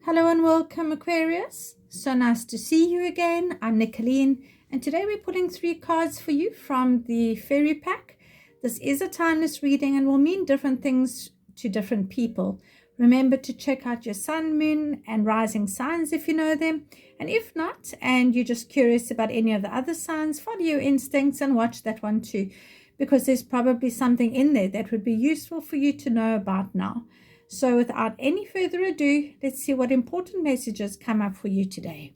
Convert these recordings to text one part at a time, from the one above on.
Hello and welcome, Aquarius. So nice to see you again. I'm Nicolene, and today we're pulling 3 cards for you from the fairy pack. This is a timeless reading and will mean different things to different people. Remember to check out your sun, moon, and rising signs if you know them. And if not, and you're just curious about any of the other signs, follow your instincts and watch that one too, because there's probably something in there that would be useful for you to know about now. So without any further ado, let's see what important messages come up for you today.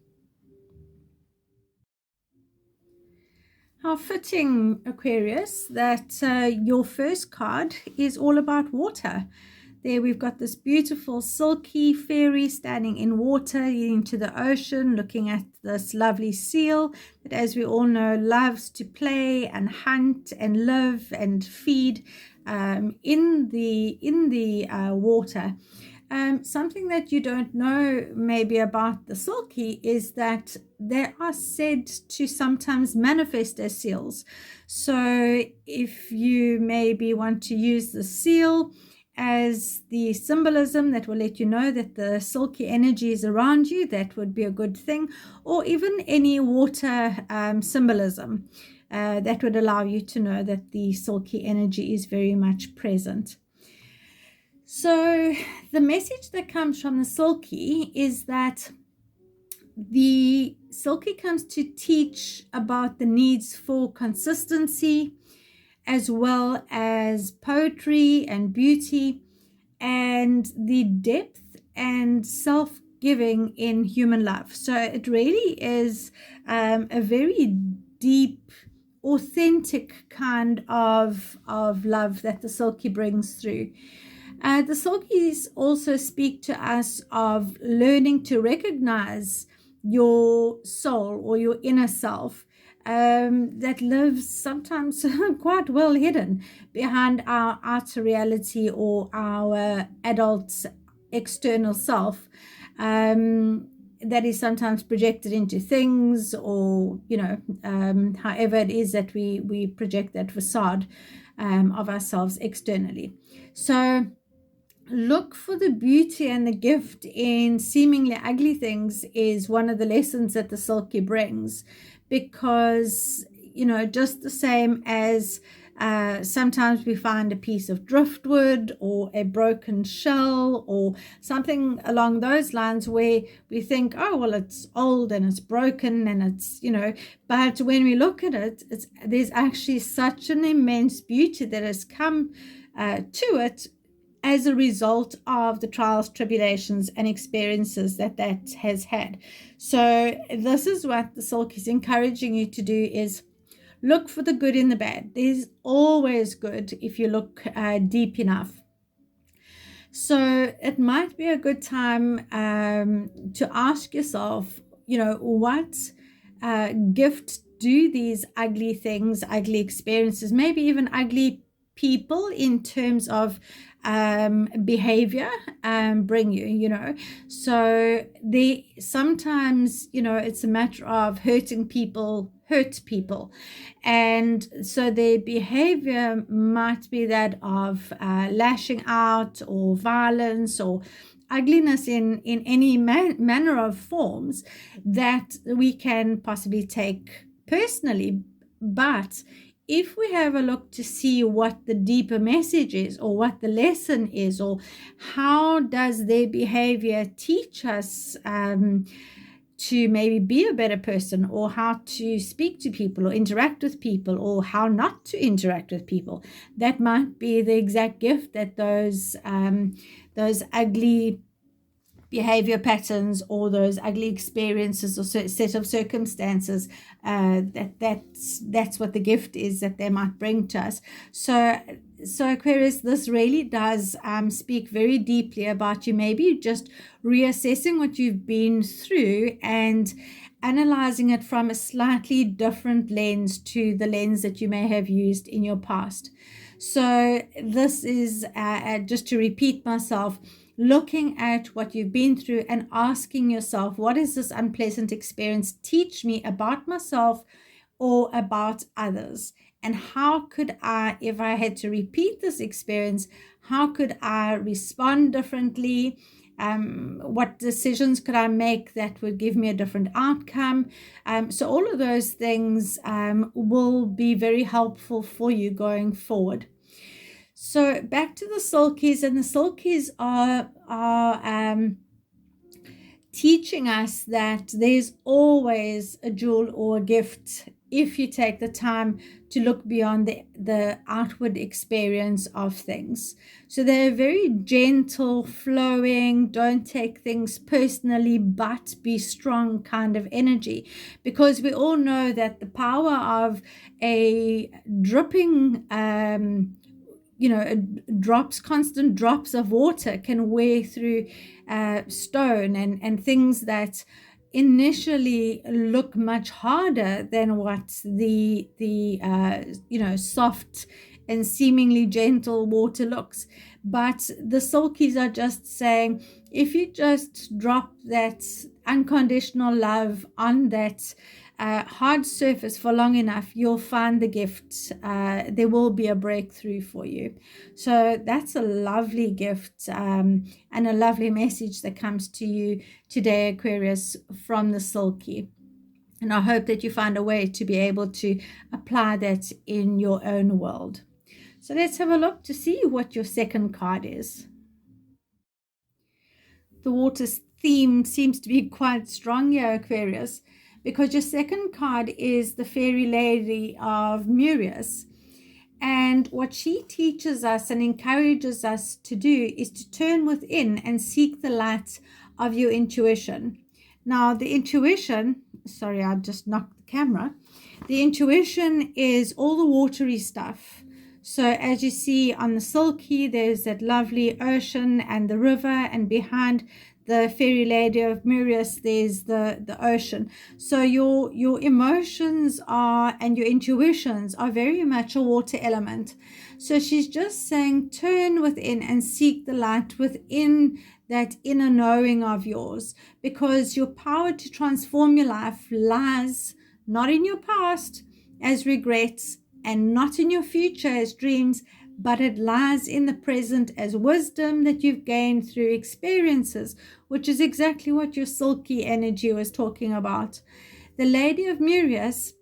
How fitting, Aquarius, that your first card is all about water. There we've got this beautiful silky fairy standing in water leading to the ocean, looking at this lovely seal that, as we all know, loves to play and hunt and live and feed in the water. Something that you don't know maybe about the silky is that they are said to sometimes manifest as seals. So if you maybe want to use the seal as the symbolism that will let you know that the silky energy is around you, that would be a good thing. Or even any water symbolism that would allow you to know that the silky energy is very much present. So the message that comes from the silky is that the silky comes to teach about the needs for consistency, as well as poetry and beauty, and the depth and self-giving in human love. So it really is a very deep, authentic kind of love that the silky brings through. The silkies also speak to us of learning to recognize your soul or your inner self that lives sometimes quite well hidden behind our outer reality or our adult external self, that is sometimes projected into things, or however it is that we project that facade of ourselves externally. So look for the beauty and the gift in seemingly ugly things is one of the lessons that the silky brings, because just the same as sometimes we find a piece of driftwood or a broken shell or something along those lines where we think, oh well, it's old and it's broken and it's but when we look at it, there's actually such an immense beauty that has come to it as a result of the trials, tribulations, and experiences that has had. So this is what the silk is encouraging you to do, is look for the good in the bad. There's always good if you look deep enough. So it might be a good time to ask yourself, what gift do these ugly things, ugly experiences, maybe even ugly people in terms of behavior bring you. So they sometimes it's a matter of hurting people hurt people, and so their behavior might be that of lashing out or violence or ugliness in any manner of forms that we can possibly take personally. But if we have a look to see what the deeper message is, or what the lesson is, or how does their behavior teach us to maybe be a better person, or how to speak to people or interact with people, or how not to interact with people, that might be the exact gift that those ugly behavior patterns or those ugly experiences or set of circumstances, that's what the gift is that they might bring to us. So Aquarius, this really does speak very deeply about you maybe just reassessing what you've been through and analyzing it from a slightly different lens to the lens that you may have used in your past. So this is just to repeat myself, looking at what you've been through and asking yourself, what is this unpleasant experience teach me about myself or about others? And how could I, if I had to repeat this experience, how could I respond differently? what decisions could I make that would give me a different outcome. So all of those things will be very helpful for you going forward. So back to the sulkies, and the sulkies are teaching us that there's always a jewel or a gift if you take the time to look beyond the outward experience of things. So they're very gentle, flowing, don't take things personally, but be strong kind of energy. Because we all know that the power of a dripping constant drops of water can wear through stone and things that initially look much harder than what the soft and seemingly gentle water looks. But the sulkies are just saying, if you just drop that unconditional love on that hard surface for long enough, you'll find the gift. There will be a breakthrough for you. So that's a lovely gift and a lovely message that comes to you today, Aquarius, from the sulky. And I hope that you find a way to be able to apply that in your own world. So let's have a look to see what your second card is. The water theme seems to be quite strong here, Aquarius, because your second card is the fairy lady of Murius. And what she teaches us and encourages us to do is to turn within and seek the light of your intuition. Now, the intuition, sorry, I just knocked the camera. The intuition is all the watery stuff. So as you see on the sulky, there's that lovely ocean and the river, and behind the fairy lady of Murius, there's the ocean. So your emotions are, and your intuitions are very much a water element. So she's just saying, turn within and seek the light within that inner knowing of yours, because your power to transform your life lies not in your past as regrets, and not in your future as dreams, but it lies in the present as wisdom that you've gained through experiences, which is exactly what your sulky energy was talking about. The Lady of Murius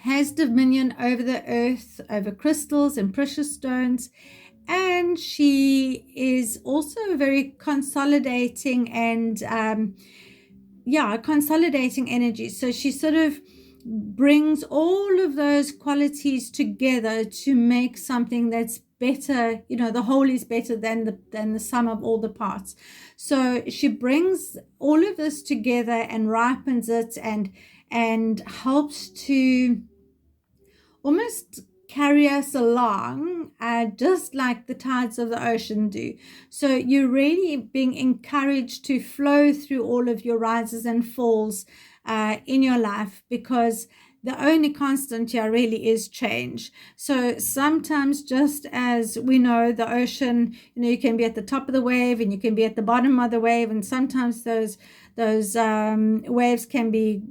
has dominion over the earth, over crystals and precious stones, and she is also very consolidating and consolidating energy. So she sort of brings all of those qualities together to make something that's better. The whole is better than the sum of all the parts. So she brings all of this together and ripens it and helps to almost carry us along, just like the tides of the ocean do. So you're really being encouraged to flow through all of your rises and falls in your life, because the only constant here really is change. So sometimes, just as we know the ocean, you can be at the top of the wave and you can be at the bottom of the wave, and sometimes those waves can be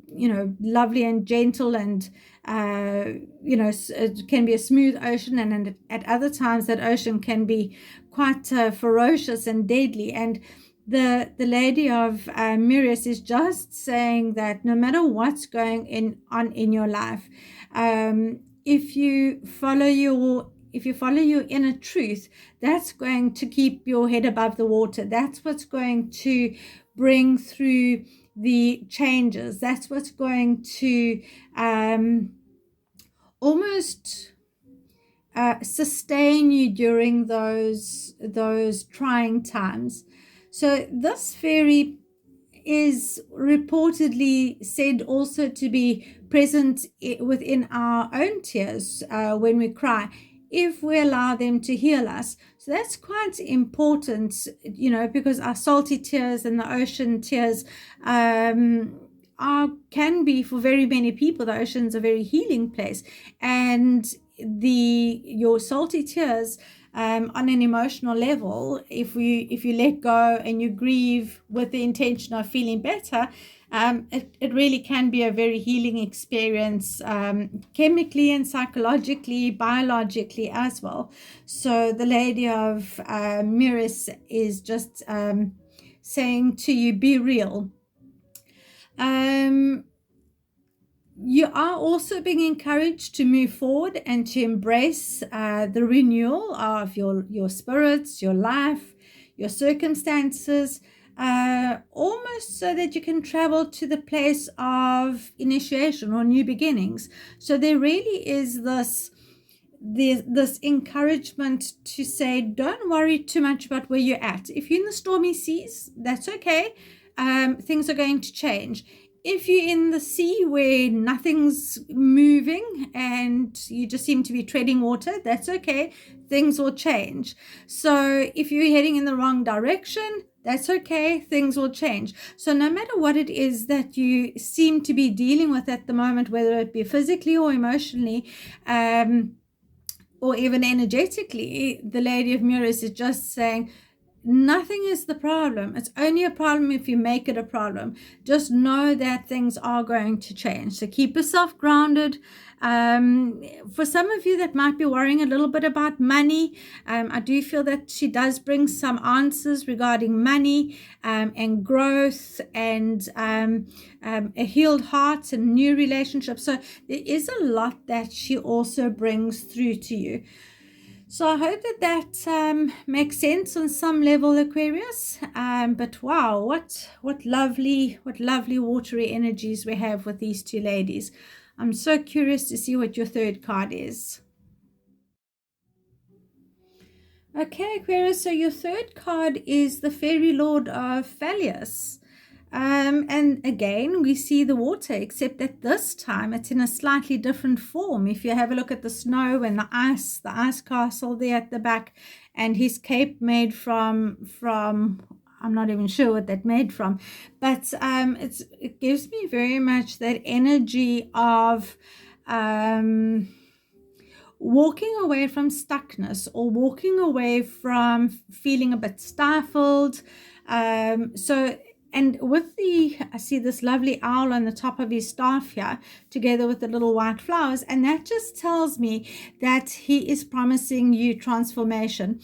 lovely and gentle, and it can be a smooth ocean, and at other times that ocean can be quite ferocious and deadly. And the Lady of Murius is just saying that no matter what's going on in your life, if you follow your inner truth, that's going to keep your head above the water. That's what's going to bring through the changes. That's what's going to almost sustain you during those trying times. So this fairy is reportedly said also to be present within our own tears when we cry, if we allow them to heal us. So that's quite important, because our salty tears and the ocean tears can be, for very many people, the ocean's a very healing place, and your salty tears, on an emotional level, if you let go and you grieve with the intention of feeling better, it really can be a very healing experience, chemically and psychologically, biologically as well. So the Lady of Murius is just saying to you, be real. You are also being encouraged to move forward and to embrace the renewal of your spirits, your life, your circumstances, almost so that you can travel to the place of initiation or new beginnings. So there really is this encouragement to say, don't worry too much about where you're at. If you're in the stormy seas, that's okay. Things are going to change. If you're in the sea where nothing's moving and you just seem to be treading water, that's okay. Things will change. So if you're heading in the wrong direction, that's okay. Things will change. So no matter what it is that you seem to be dealing with at the moment, whether it be physically or emotionally, or even energetically, the Lady of Mirrors is just saying, nothing is the problem. It's only a problem if you make it a problem. Just know that things are going to change. So keep yourself grounded. For some of you that might be worrying a little bit about money, I do feel that she does bring some answers regarding money and growth and a healed heart and new relationships. So there is a lot that she also brings through to you. So I hope that makes sense on some level, Aquarius. But wow, what lovely watery energies we have with these two ladies. I'm so curious to see what your third card is. Okay, Aquarius, so your third card is the Fairy Lord of Phallus. And again, we see the water, except that this time it's in a slightly different form. If you have a look at the snow and the ice castle there at the back, and his cape made from I'm not even sure what that made from, but it gives me very much that energy of walking away from stuckness or walking away from feeling a bit stifled. And with I see this lovely owl on the top of his staff here, together with the little white flowers, and that just tells me that he is promising you transformation.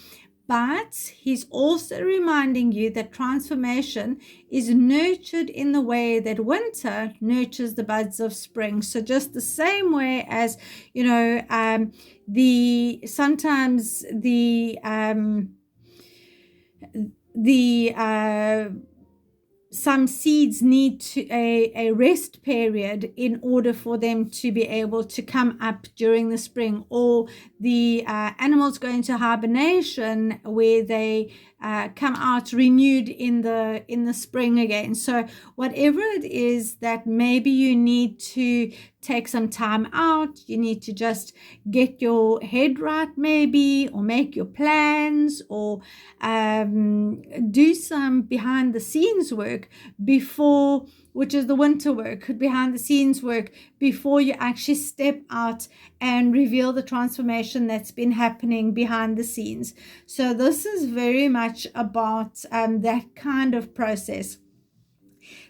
But he's also reminding you that transformation is nurtured in the way that winter nurtures the buds of spring. So just the same way as, sometimes some seeds need a rest period in order for them to be able to come up during the spring, or the animals go into hibernation where they come out renewed in the spring again. So whatever it is that maybe you need to take some time out, you need to just get your head right maybe, or make your plans, or do some behind the scenes work before, which is the winter work, behind the scenes work, before you actually step out and reveal the transformation that's been happening behind the scenes. So this is very much about that kind of process.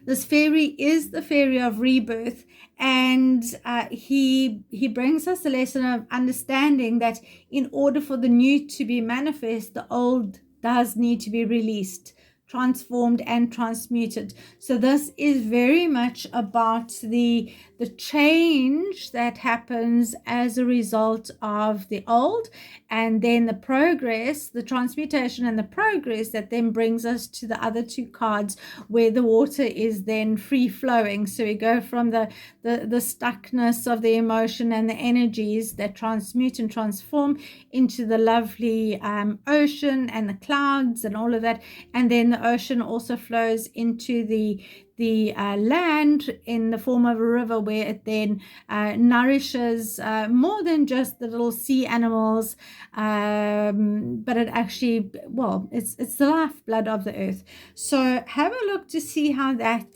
This fairy is the fairy of rebirth, and he brings us a lesson of understanding that in order for the new to be manifest, the old does need to be released, transformed and transmuted. So this is very much about the change that happens as a result of the old, and then the progress, the transmutation and the progress that then brings us to the other two cards, where the water is then free flowing. So we go from the stuckness of the emotion and the energies that transmute and transform into the lovely ocean and the clouds and all of that, and then the ocean also flows into the land in the form of a river, where it then nourishes more than just the little sea animals, but it actually, well, it's the lifeblood of the earth. So have a look to see how that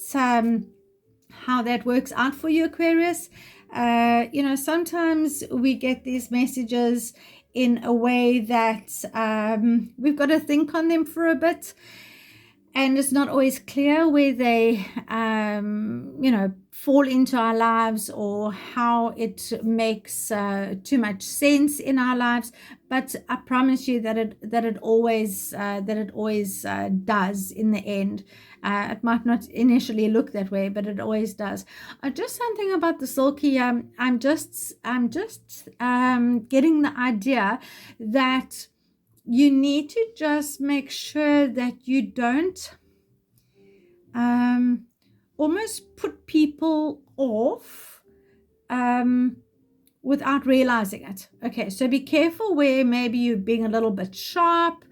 works out for you, Aquarius. Sometimes we get these messages in a way that we've got to think on them for a bit. and it's not always clear where they fall into our lives, or how it makes too much sense in our lives. But I promise you that it always does in the end. It might not initially look that way, but it always does. Just something about the Silky. I'm just getting the idea that you need to just make sure that you don't almost put people off without realizing it. Okay, so be careful where maybe you're being a little bit sharp,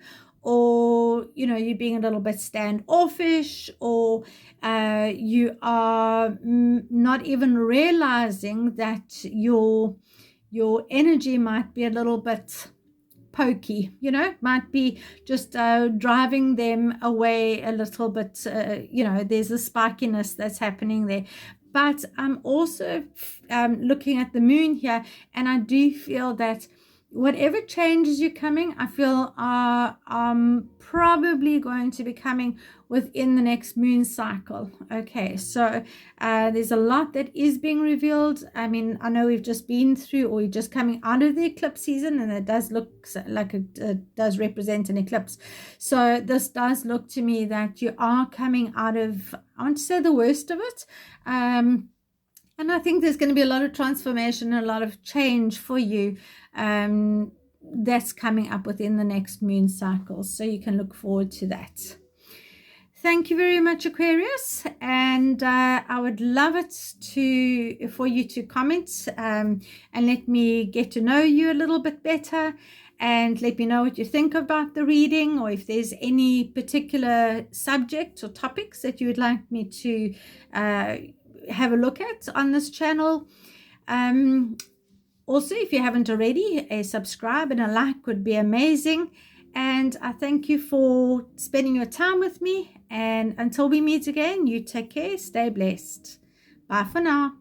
or you're being a little bit standoffish, or you are not even realizing that your energy might be a little bit pokey, might be just driving them away a little bit. There's a spikiness that's happening there. But I'm also looking at the moon here, and I do feel that whatever changes you're coming, I feel are probably going to be coming within the next moon cycle. Okay, so there's a lot that is being revealed. I mean, I know we've just been through, or we're just coming out of the eclipse season, and it does look like it does represent an eclipse. So this does look to me that you are coming out of, I want to say, the worst of it. And I think there's going to be a lot of transformation, a lot of change for you that's coming up within the next moon cycle. So you can look forward to that. Thank you very much, Aquarius. And I would love it for you to comment and let me get to know you a little bit better. And let me know what you think about the reading, or if there's any particular subject or topics that you would like me to have a look at on this channel. Also, if you haven't already, a subscribe and a like would be amazing. And I thank you for spending your time with me. And until we meet again, you take care, stay blessed. Bye for now.